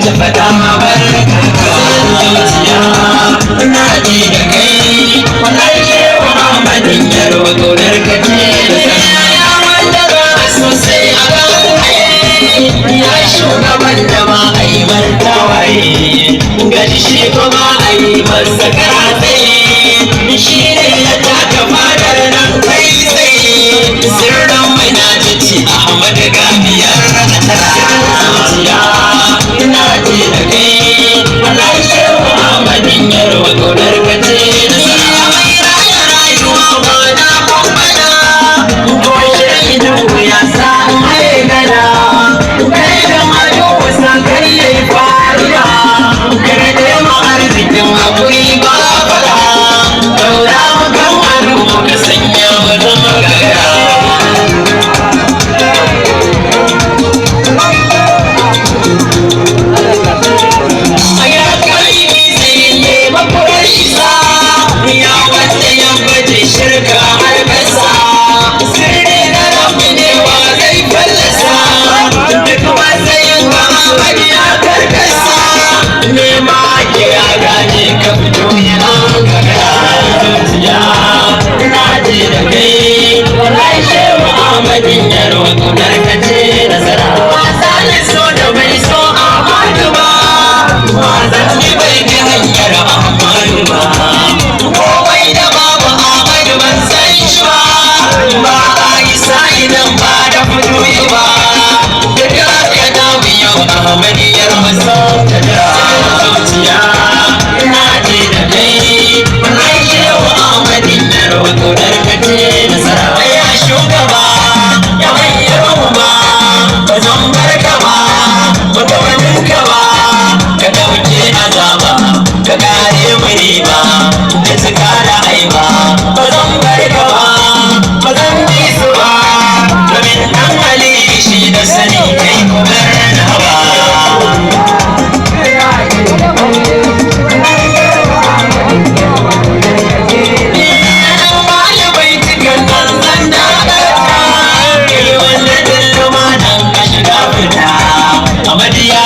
ta fada barka zuciya na ji da kai wallahi shehu Ahmadin Yaro gonar ka ce ya wanda ba sosai a gane ya shugaban da ma a yi martawaye gaji shi kuma a yi masa karatse shi ne ya taka fadar nan kai tsaye sirrin mai na jici Ahmad Gamiyar zuciya ina ji da kai wallahi shehu Ahmadin Yaro gonar ka ce rayuwa ba na bambana ko shaidu ya sa mai gana kai da mayo wasa kai yayi fariya kare da ma arzikin hakuri ba fara daura makan wani ka sanya wata magana shirka har kasa sirri na rabu ne wa zai fallasa duk matsayin ka Ahmad ya karkasa nema kira gane ka fito yana gagara zuciya ina ji da kai wallahi shehu Ahmadin Yaro gonar ka ce nasara wasa ne so da bai so Ahmadu ba wasan ne bai bi hanyar Ahmadu ba komai da babu ban san shi ba a isa idan ba da fito ba da ya damu yau Ahmadiyar masa ta da zuciya ina ji da kai wallahi shehu Ahmadin Yaro gonar ka ce nasara ya shugaba ya bayyana ba ba zan barka ba ba ga waninka ba ka dauke azaba ka kare mu riba da suka da aiba ba zan barka ba ba zan bi su ba domin dan Ali shi da sani kai kubar na hawa Amadiya